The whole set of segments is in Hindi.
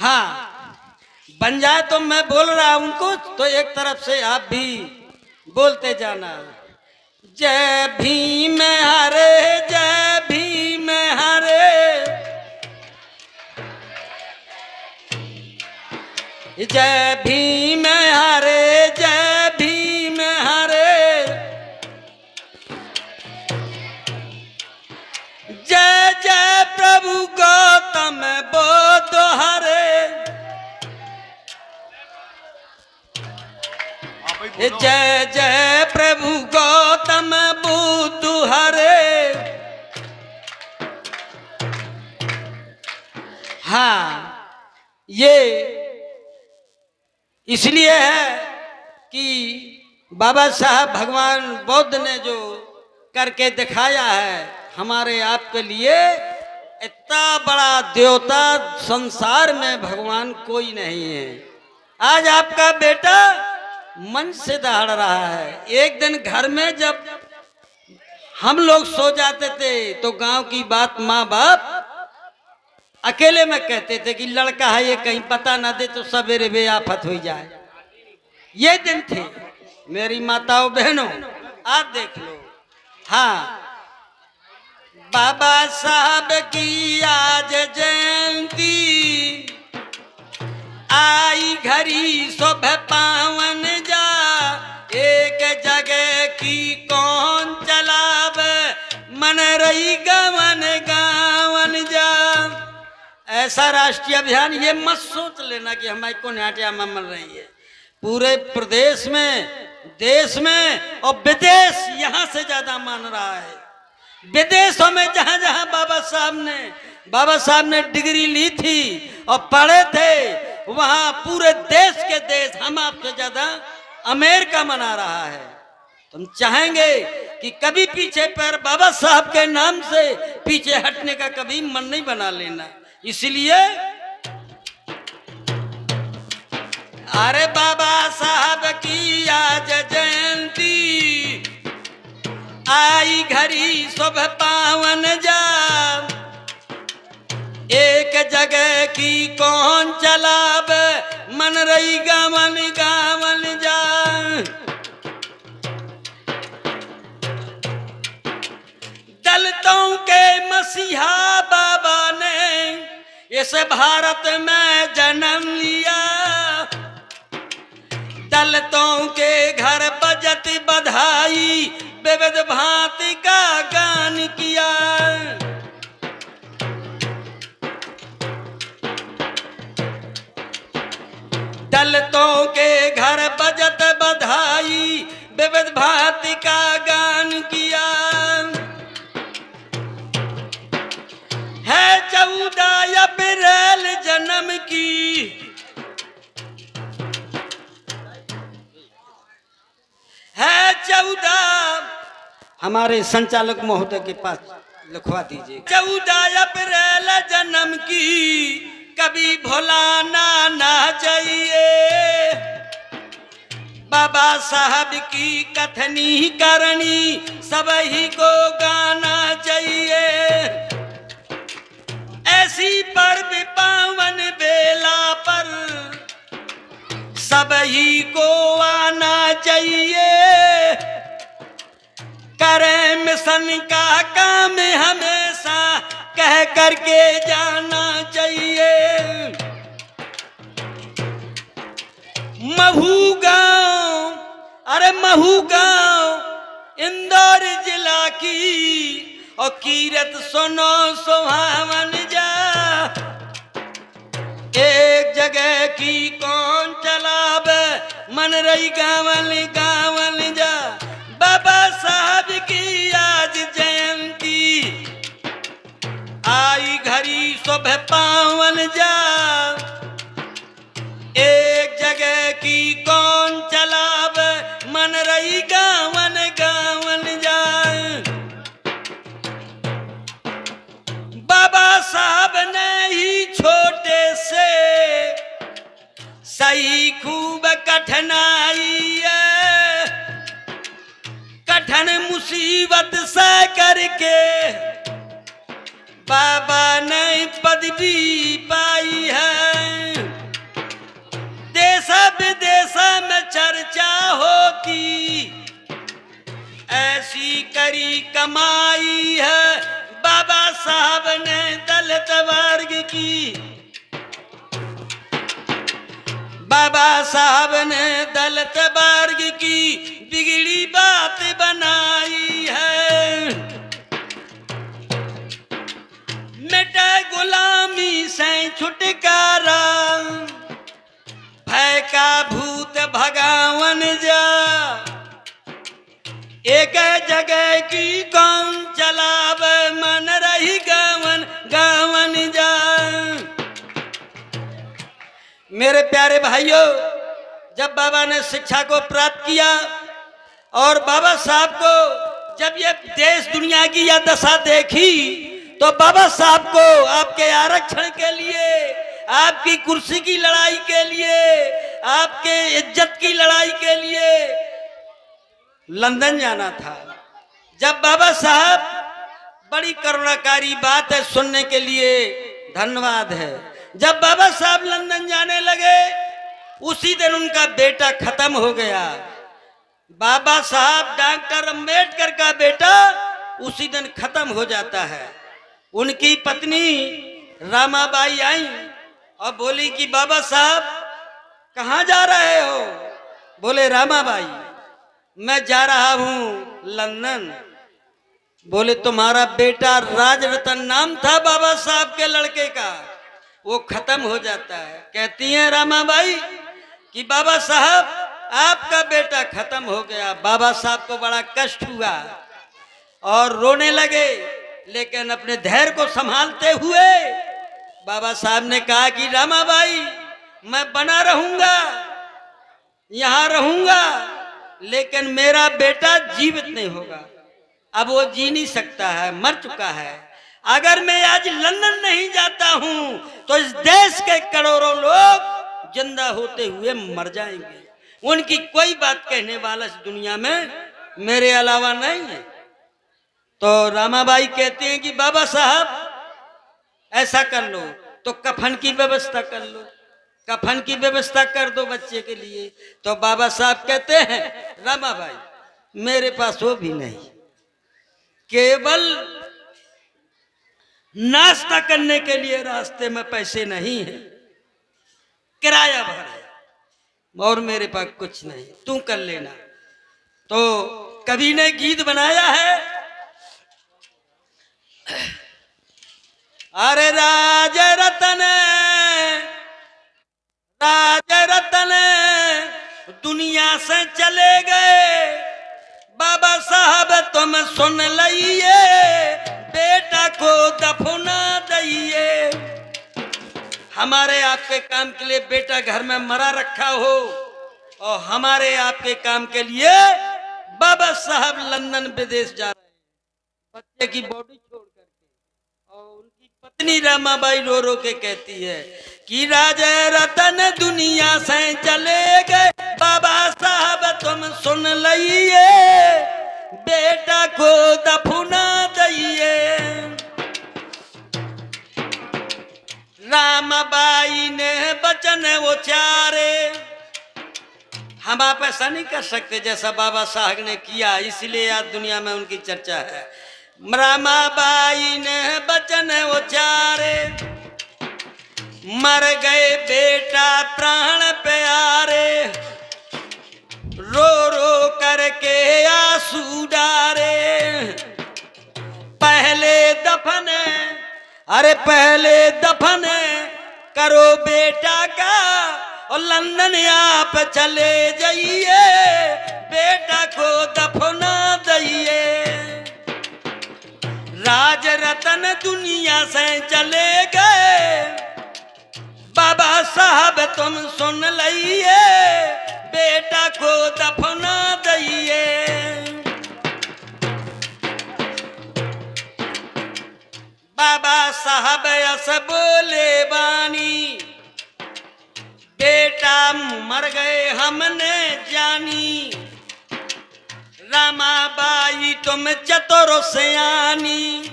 हाँ, बन जाए तो मैं बोल रहा हूं उनको, तो एक तरफ से आप भी बोलते जाना। जय भीम हरे, जय भीम हरे, जय भीम हरे, जय भीम हरे, जय जय प्रभु गौतम बुद्ध हरे, जय जय प्रभु गौतम बुद्ध हरे। हाँ, ये इसलिए है कि बाबा साहब भगवान बुद्ध ने जो करके दिखाया है हमारे आपके लिए, इतना बड़ा देवता संसार में भगवान कोई नहीं है। आज आपका बेटा मन से दहाड़ रहा है। एक दिन घर में जब हम लोग सो जाते थे तो गांव की बात माँ बाप अकेले में कहते थे कि लड़का है ये, कहीं पता ना दे तो सवेरे बेआफत हो जाए। ये दिन थे मेरी माताओं बहनों, आप देख लो। हाँ, बाबा साहब की आज जयंती आई घड़ी शोभा पावन जा, एक जगह की कौन चलाव, मन रही गवन गावन जा। ऐसा राष्ट्रीय अभियान ये मत सोच लेना कि हमारे को नाट्या में मन रही है। पूरे प्रदेश में, देश में और विदेश यहाँ से ज्यादा मान रहा है। विदेशों में जहां जहां बाबा साहब ने डिग्री ली थी और पढ़े थे, वहां पूरे देश के देश हम आपसे ज्यादा अमेरिका मना रहा है। तुम चाहेंगे कि कभी पीछे पर बाबा साहब के नाम से पीछे हटने का कभी मन नहीं बना लेना। इसलिए अरे बाबा साहब की आज जयंती आई घड़ी शोभा पावन जा, एक जगह की कौन चलाब, मन रही गावन गावन जा। दलितों के मसीहा बाबा ने इस भारत में जन्म लिया, दलितों के घर बजत बधाई, विविध भांति का गान किया। दलितों के घर बजत बधाई, विविध भांति का गान किया। है 14 अप्रैल जन्म की, है 14, हमारे संचालक महोदय के पास लिखवा दीजिए। 14 अप्रैल जन्म की कभी भुलाना ना चाहिए, बाबा साहब की कथनी करनी सबही को गाना चाहिए। ऐसी पर्व पावन बेला पर सबही को आना चाहिए, करें मिशन का काम हमेशा कह करके जाना चाहिए। महू गांव, अरे महू गांव इंदौर जिला की और कीरत सुनो सुहावन जा, एक जगह की कौन चलाब, मन रही गावन गावन जा। बाबा साहब की आज जयंती आई घड़ी शोभा पावन जा, एक जगह की कौन चलाब, मन रही गावन गावन जा। बाबा साहब ने ही छोटे से सही खूब कठिनाई है, कठिन मुसीबत से करके बाबा ने पदवी पाई है। करी कमाई है बाबा साहब ने दलित वर्ग की। बाबा साहब ने दलित वर्ग की बिगड़ी बात बनाई है। मिटे गुलामी से छुटकारा भय का भूत भगावन जा। एक जगह की कौन चलावे मन रही गावन गावन जा। मेरे प्यारे भाइयों, जब बाबा ने शिक्षा को प्राप्त किया और बाबा साहब को जब ये देश दुनिया की यह दशा देखी तो बाबा साहब को आपके आरक्षण के लिए, आपकी कुर्सी की लड़ाई के लिए, आपके इज्जत की लड़ाई के लिए लंदन जाना था। जब बाबा साहब, बड़ी करुणाकारी बात है सुनने के लिए, धन्यवाद है। जब बाबा साहब लंदन जाने लगे उसी दिन उनका बेटा खत्म हो गया। बाबा साहब डॉक्टर अंबेडकर का बेटा उसी दिन खत्म हो जाता है। उनकी पत्नी रामाबाई आई और बोली कि बाबा साहब कहाँ जा रहे हो? बोले रामाबाई मैं जा रहा हूं लंदन। बोले तुम्हारा बेटा राजरतन नाम था बाबा साहब के लड़के का, वो खत्म हो जाता है। कहती हैं रामाबाई कि बाबा साहब आपका बेटा खत्म हो गया। बाबा साहब को बड़ा कष्ट हुआ और रोने लगे, लेकिन अपने धैर्य को संभालते हुए बाबा साहब ने कहा कि रामाबाई मैं बना रहूंगा, यहां रहूंगा, लेकिन मेरा बेटा जीवित नहीं होगा। अब वो जी नहीं सकता है, मर चुका है। अगर मैं आज लंदन नहीं जाता हूं तो इस देश के करोड़ों लोग जिंदा होते हुए मर जाएंगे। उनकी कोई बात कहने वाला इस दुनिया में मेरे अलावा नहीं है। तो रामाबाई कहते हैं कि बाबा साहब ऐसा कर लो, तो कफन की व्यवस्था कर लो, कफन की व्यवस्था कर दो बच्चे के लिए। तो बाबा साहब कहते हैं रामाबाई मेरे पास वो भी नहीं, केवल नाश्ता करने के लिए रास्ते में पैसे नहीं है, किराया भर है और मेरे पास कुछ नहीं, तू कर लेना। तो कवि ने गीत बनाया है, अरे राज रतन दुनिया से चले गए, बाबा साहब तुम सुन लइए, बेटा को दफना दइए। हमारे आपके काम के लिए बेटा घर में मरा रखा हो और हमारे आपके काम के लिए बाबा साहब लंदन विदेश जा रहे हैं बच्चे की बॉडी छोड़ करके। और उनकी पत्नी रामाबाई रो रो के कहती है कि राजा रतन दुनिया से चले गए, बाबा साहब तुम सुन लइए, बेटा को दफना दइए। रामाबाई ने वचन उचारे, हम आप ऐसा नहीं कर सकते जैसा बाबा साहब ने किया, इसलिए आज दुनिया में उनकी चर्चा है। रामाबाई ने वचन उचारे, मर गए बेटा प्राण प्यारे, रो रो करके आंसू डारे। पहले दफन, अरे पहले दफन करो बेटा का और लंदन आप चले जाइए, बेटा को दफना दइए। राज रतन दुनिया से चले गए, बाबा साहब तुम सुन लइए, बेटा को दफना दइए। बाबा साहब ऐस बोले बानी, बेटा मर गए हमने जानी, रामाबाई तुम चतुर सयानी।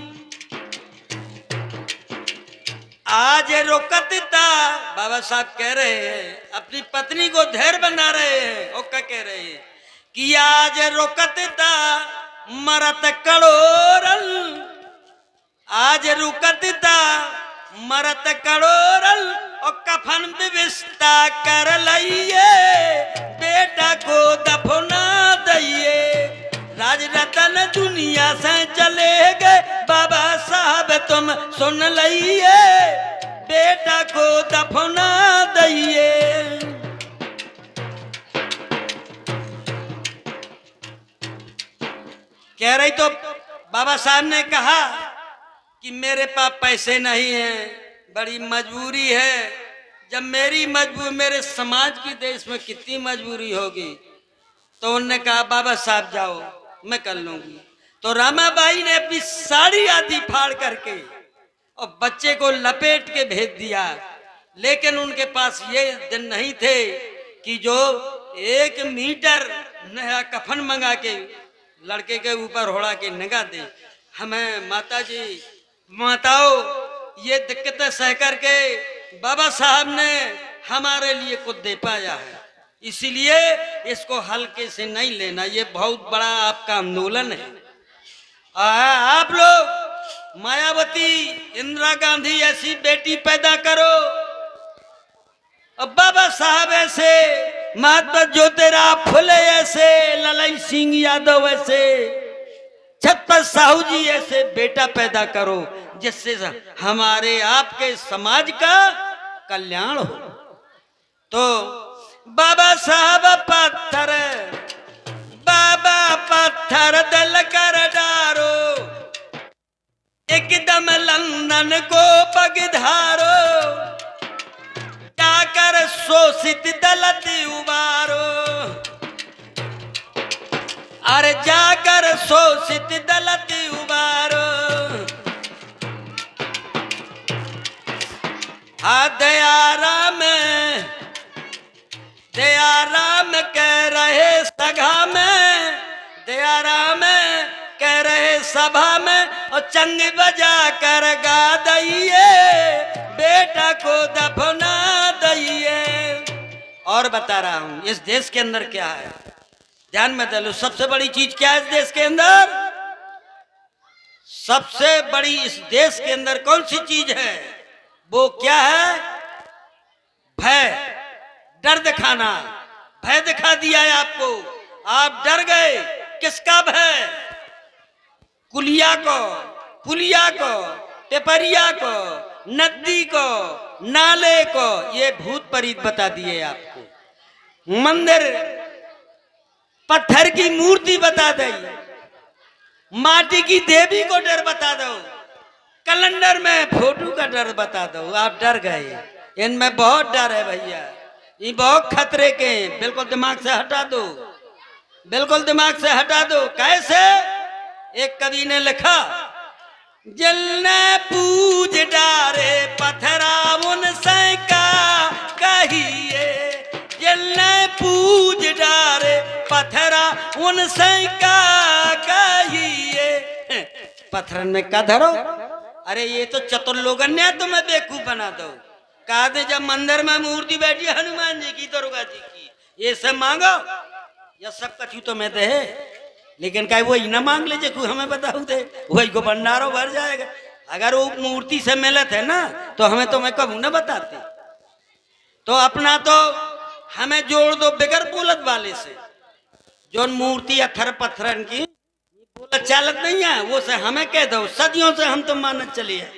आज रोकता, बाबा साहब कह रहे हैं, अपनी पत्नी को धैर्य बना रहे हैं और क्या कह रहे हैं कि आज रोकता मरत कड़ोरल आज रुकता मरत कड़ोरल और कफन व्यवस्था कर लइए बेटा को दफना दइए राज रतन दुनिया से चले गए बाबा साहब तुम सुन लइए बेटा को दफना दइए। कह रही तो बाबा साहब ने कहा कि मेरे पास पैसे नहीं हैं, बड़ी मजबूरी है। जब मेरी मजबूरी मेरे समाज की देश में कितनी मजबूरी होगी, तो उन्होंने कहा बाबा साहब जाओ मैं कर लूंगी। तो रामाबाई ने अपनी साड़ी आधी फाड़ करके और बच्चे को लपेट के भेज दिया। लेकिन उनके पास ये दिन नहीं थे कि जो 1 मीटर नया कफन मंगा के लड़के के ऊपर होड़ा के नगा दे। हमें माता जी माताओं ये दिक्कतें सह करके बाबा साहब ने हमारे लिए कुछ दे पाया है, इसीलिए इसको हल्के से नहीं लेना, ये बहुत बड़ा आपका आंदोलन है। आप लोग मायावती इंदिरा गांधी ऐसी बेटी पैदा करो और बाबा साहब ऐसे, महात्मा ज्योतिराव फुले ऐसे, ललन सिंह यादव ऐसे, छत्रपति साहू जी ऐसे बेटा पैदा करो जिससे हमारे आपके समाज का कल्याण हो। तो बाबा साहब पत्थर बाबा पत्थर दिल कर डारो एकदम लंदन को पगधारो जाकर शोषित दलित उबारो अरे जाकर शोषित दलित उबारो। दयाराम कह रहे सभा में, दयाराम कह रहे सभा में और चंग बजा कर गा दइए बेटा को दफना दइए। और बता रहा हूं इस देश के अंदर क्या है, ध्यान में दे लो। सबसे बड़ी चीज क्या है इस देश के अंदर? सबसे बड़ी इस देश के अंदर कौन सी चीज है? वो क्या है? भय, डर दिखाना। भय दिखा दिया है आपको, आप डर गए। किसका भय? कुलिया को, पुलिया को, टेपरिया को, नदी को, नाले को, ये भूत प्रेत बता दिए आपको। मंदिर पत्थर की मूर्ति बता दी, माटी की देवी को डर बता दो, कैलेंडर में फोटो का डर बता दो, आप डर गए। इनमें बहुत डर है भैया, ये बहुत खतरे के हैं। बिल्कुल दिमाग से हटा दो, बिल्कुल दिमाग से हटा दो। कैसे? एक कवि ने लिखा, जलने पूज डारे पत्थरा उनसे का कहिए, जलने पूज डारे पत्थरा उनसे का कहिए। पत्थरन में का धरो? अरे ये तो चतुर लोगन ने तुम्हें बेवकूफ बना दो। कहा थे जब मंदिर में मूर्ति बैठी हनुमान जी की, दुर्गा जी की, ये सब मांगो या सब कछु तो मैं दे, लेकिन कहे वही ना मांग लीजिए, हमें बताऊ दे, वही को भंडारो भर जाएगा। अगर वो मूर्ति से मिलत है ना तो हमें तो मैं कबू ना बताते। तो अपना तो हमें जोड़ दो बिगर बोलत वाले से, जो मूर्ति अथर पत्थरन की बोलत चालत नहीं है वो से हमें कह दो। सदियों से हम तो मानत चली है,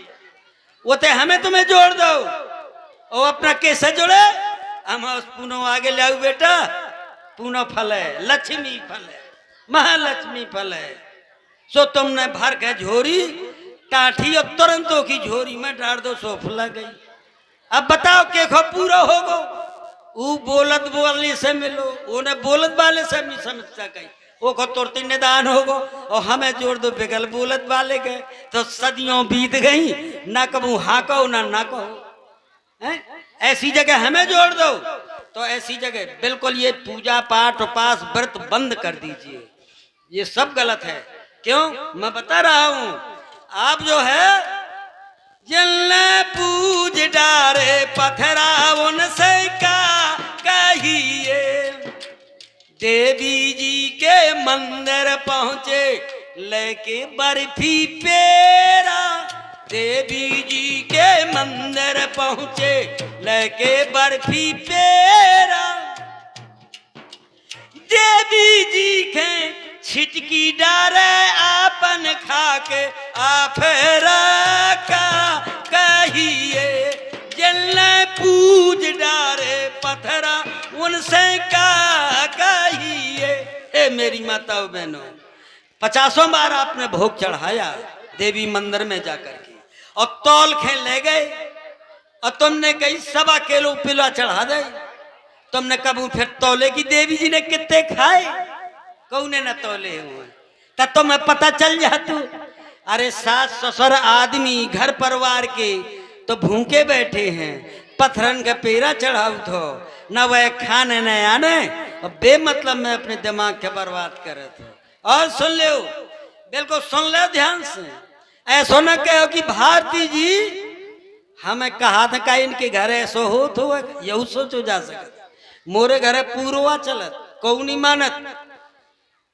वो ते हमें तुम्हें जोड़ दो और अपना कैसे जोड़े? हम पुनः आगे लाऊ बेटा, पुनः फल है, लक्ष्मी फल है, महालक्ष्मी फल है। सो तुमने भर के झोरी टाठी और तुरंतों की झोरी में डाल दो, सो फुला गई। अब बताओ के खो पूरा होगो? वो बोलत बोलने से मिलो, उन्हें बोलत वाले से नहीं समझ सके, वो को तुरती निदान होगो और हमें जोड़ दो बिगल बोलत वाले के। तो सदियों बीत गई, ना कबू हाँ कहो ना कहो। ऐसी जगह हमें जोड़ दो, तो ऐसी जगह बिल्कुल ये पूजा पाठ उपास व्रत बंद कर दीजिए, ये सब गलत है। क्यों? मैं बता रहा हूं, आप जो है जलने पूज डारे पत्थरा उनसे का कहिए, देवी जी के मंदिर पहुंचे लेके बर्फी पेरा देवी जी के मंदिर पहुंचे, लेके बर्फी पेरा देवी जी के छिटकी डारे आपन खाके आफेरा का कहिए, जलने पूज डारे पत्थरा उनसे का कहिए। हे मेरी माताओं बहनों, 50 बार आपने भोग चढ़ाया देवी मंदिर में जाकर के, और तौल खे ले गए, और तुमने कही 1.25 किलो पिला चढ़ा दे। तुमने कबू फिर तौले की देवी जी ने कितने खाए, कौने न तौले हुए, तब तुम्हें पता चल जातू। अरे सास ससुर आदमी घर परिवार के तो भूखे बैठे हैं, पत्थरन का पेरा चढ़ाऊ थो न, वह खाने न आने, और बेमतलब में अपने दिमाग के बर्बाद करे थे। और सुन लो, बिल्कुल सुन लो ध्यान से, ऐसा न कहो कि भारती जी हमें कहा था का इनके घर ऐसो हो तो यू सोचो जा सकता। मोरे घरे पूर्वा चलत, कौनी मानत,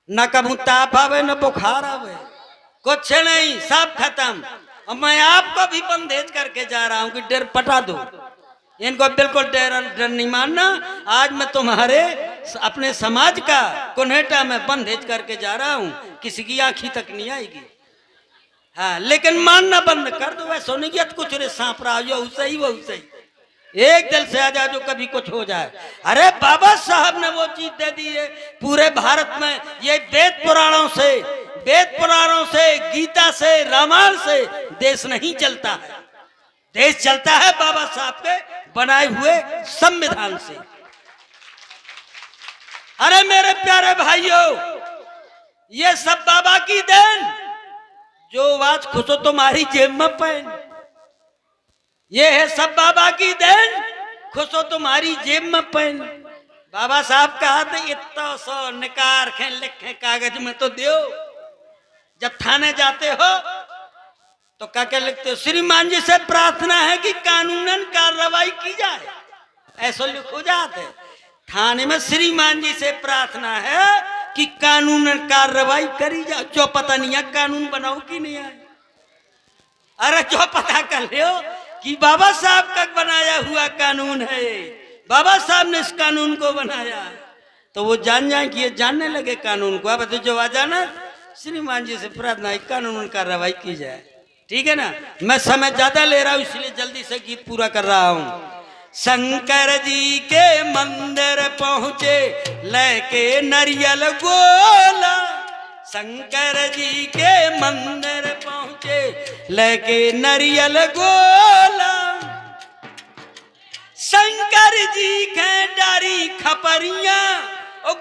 न कबू ताप आवे न बुखार आवे, कुछ नहीं, सब खत्म। और मैं आपको भी बंदेज करके जा रहा हूं कि डर पटा दो इनको, बिल्कुल डर नहीं मानना। आज मैं तुम्हारे अपने समाज का कुन्हेटा में बंदेज करके जा रहा हूं, किसी की आंखी तक नहीं आएगी। हाँ, लेकिन मानना बंद कर दो, वह सोने की कुछ रे सांप रहा हो सही वो सही, एक दिल से आ जा जो कभी कुछ हो जाए। अरे बाबा साहब ने वो चीज दे दी है पूरे भारत में, ये वेद पुराणों से गीता से रामायण से देश नहीं चलता है, देश चलता है बाबा साहब के बनाए हुए संविधान से। अरे मेरे प्यारे भाइयों, ये सब बाबा की देन, जो आज खुशो तुम्हारी जेब में पहन, ये है सब बाबा की देन, खुशो तुम्हारी जेब में पेन। बाबा साहब कहा था इतना सो निकार खे लिखे कागज में तो दो, जब थाने जाते हो तो क्या लिखते हो, श्रीमान जी से प्रार्थना है कि कानूनन कार्रवाई की जाए, ऐसा लिखो जाते। थाने में श्रीमान जी से प्रार्थना है कि कानूनन कार्रवाई करी जाए, जो पता नहीं है कानून बनाओ कि नहीं है। अरे जो पता कर लो कि बाबा साहब का बनाया हुआ कानून है, बाबा साहब ने इस कानून को बनाया, तो वो जान जाए कि ये जानने लगे कानून को। अब तो जो आ जाना श्रीमान जी से प्रार्थना है कानून कार्रवाई की जाए, ठीक है ना। मैं समय ज्यादा ले रहा हूं इसलिए जल्दी से गीत पूरा कर रहा हूं। शंकर जी के मंदिर पहुंचे लेके नरियल गोला, शंकर जी के मंदिर पहुंचे लेके नरियल गोला, शंकर जी के डारी खपरिया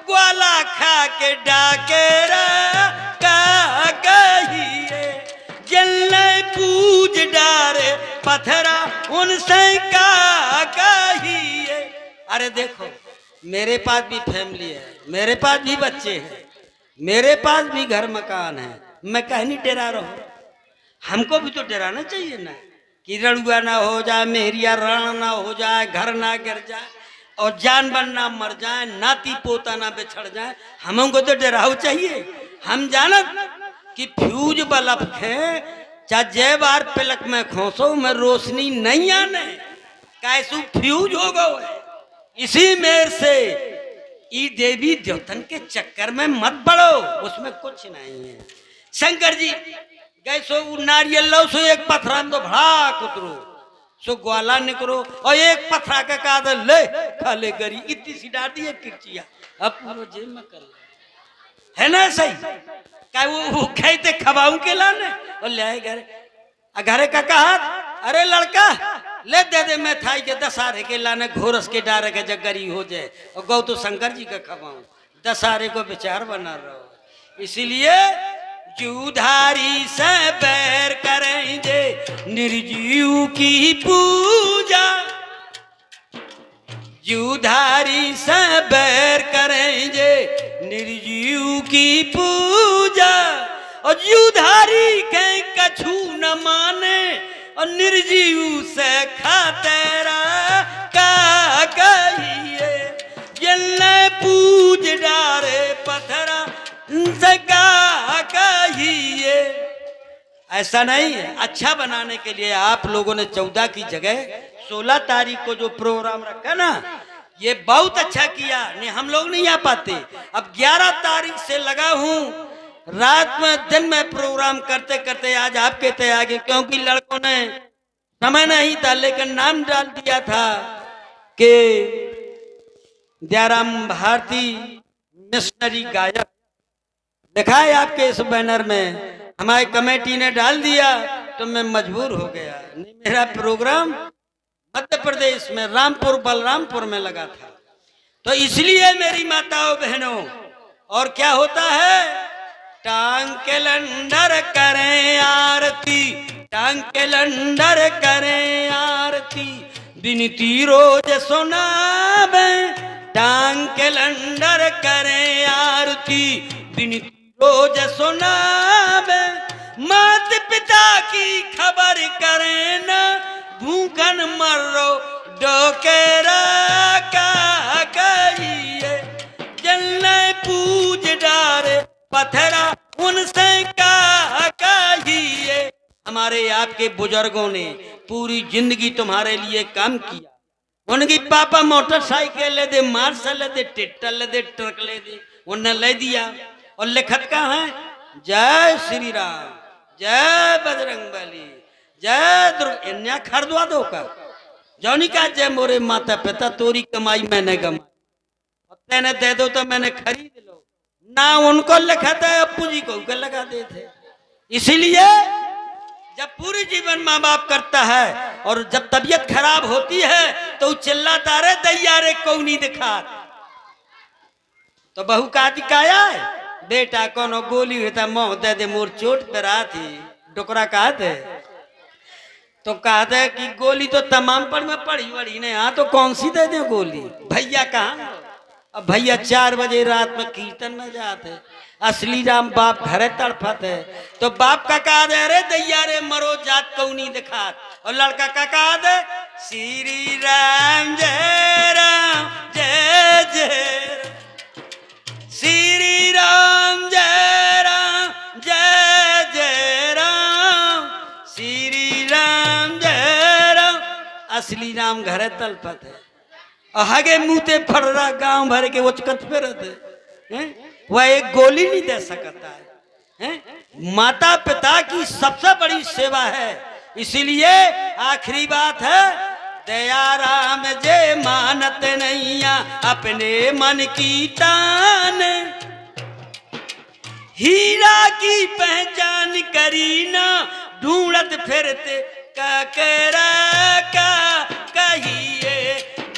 ग्वाला खा के डाकेरा का कहिए, जलने पूज डारे पत्थरा उनसे का कहिए। अरे देखो, मेरे पास भी फैमिली है, मेरे पास भी बच्चे हैं, मेरे पास भी घर मकान है, मैं कहीं नहीं डरा रहा हूं। हमको भी तो डराना चाहिए ना, कि रणुआ ना हो जाए, मेहरिया रण ना हो जाए, घर ना गिर जाए, और जानवर ना मर जाए, नाती पोता ना बिछड़ जाए, हमको तो डराव चाहिए। हम जानत कि फ्यूज बल्ब है, चाहे जय बार पिलक में खोसो में रोशनी नहीं आने, कैसू फ्यूज हो गए। इसी मेर से ई देवी देवतन के चक्कर में मत पड़ो, उसमें कुछ नहीं है। शंकर जी गए सो नारियल लो, सो एक पत्थरा तो भड़ाक उतरो, सो ग्वाला निकलो, और एक पत्थरा का कादर ले खा ले गरी, इतनी सी डाल दी किरचिया, अब पूरा जेब में कर है ना सही। क्या वो खेते खबाऊ के लाने और ले आए घरे का कहा, अरे लड़का ले दे दे मैं थाई के 10 आरे के लाने, घोरस के डारे के जगरी हो जाए, और गौ तो शंकर जी का खबाऊ, 10 आरे को विचार बना रहो। इसीलिए जूधारी से बैर करेंगे निर्जीव की पूजा, जूधारी से बैर करेंगे निर्जीव की पूजा, और जूधारी के कछु न माने, और निर्जीव से खातेरा का कहिए, जलने पूज डारे पत्थरा से का कहिए। ऐसा नहीं है, अच्छा बनाने के लिए आप लोगों ने 14 की जगह 16 तारीख को जो प्रोग्राम रखा ना, ये बहुत अच्छा किया। नहीं हम लोग नहीं आ पाते, अब 11 तारीख से लगा हूं, रात में दिन में प्रोग्राम करते करते आज आपके तय आ गए, क्योंकि लड़कों ने समय नहीं था लेकिन नाम डाल दिया था कि दयाराम भारती मिशनरी गायक लिखा है आपके इस बैनर में, हमारी कमेटी ने डाल दिया तो मैं मजबूर हो गया। नहीं मेरा प्रोग्राम मध्य प्रदेश में रामपुर बलरामपुर में लगा था, तो इसलिए मेरी माताओं बहनों, और क्या होता है, टांग के लंडर करें आरती, टांग के लंडर करें आरती, विनती रोज सुनावे, टांग के लंडर करें आरती, विनती रोज सुनावे, मात पिता की खबर करें न, भूखन मरो डोकेरा का कहिए, जलने पूज डारे पत्थरा उनसे का कहिए। हमारे आपके बुजुर्गों ने पूरी जिंदगी तुम्हारे लिए काम किया, उनकी पापा मोटरसाइकिल ले दे, मार्शल ले दे, टिट्टर ले दे, ट्रक ले दे, उन्हें ले दिया, और लिखत का है जय श्री राम, जय बजरंगबली, जय दुर्गा, इन्या खरीदवा दो का जौनी का, जय मोरे माता पिता तोरी कमाई मैंने कमाई, तेने दे दो तो मैंने खरीद लो ना, उनको लिखा था अप्पू जी को लगा देते। इसीलिए जब पूरी जीवन माँ बाप करता है और जब तबीयत खराब होती है तो चिल्लाता रे दैया रे कौनी दिखा, तो बहू का दिखाया है, बेटा कोनो गोली होता मोह दे दे, मोर चोट पे रहा थी डोकरा कहते, तो कहते कि गोली तो तमाम पर में पड़ी वड़ी ने, हाँ तो कौन सी दे दे गोली, भैया कहाँ। अब भैया 4 बजे रात में कीर्तन में जाते, असली राम बाप घरे तड़फत है, तो बाप का कहा दे रे दैया रे मरो जात कौनी दिखा, और लड़का का कहा दे श्री राम जय जय, श्री राम जय जय राम, श्री राम जय राम, असली राम घरे तलपत है, हगे मुँहते फड़ रहा गांव भर के उचकत पे रहते, वह एक गोली नहीं दे सकता है। माता पिता की सबसे बड़ी सेवा है, इसीलिए आखिरी बात है, दया राम जे मानत नैया अपने मन की तान, हीरा की पहचान करी ना ढूंढत फिरते ककरा का कहिए,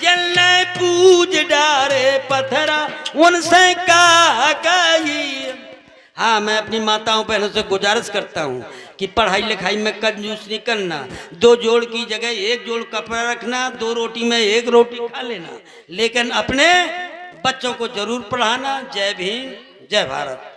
जलने पूज डारे पत्थरा उनसे का कहिए। हाँ मैं अपनी माताओं बहनों से गुजारिश करता हूँ कि पढ़ाई लिखाई में कंजूस नहीं करना, 2 जोड़ की जगह 1 जोड़ कपड़ा रखना, 2 रोटी में 1 रोटी खा लेना, लेकिन अपने बच्चों को जरूर पढ़ाना। जय भीम, जय भारत।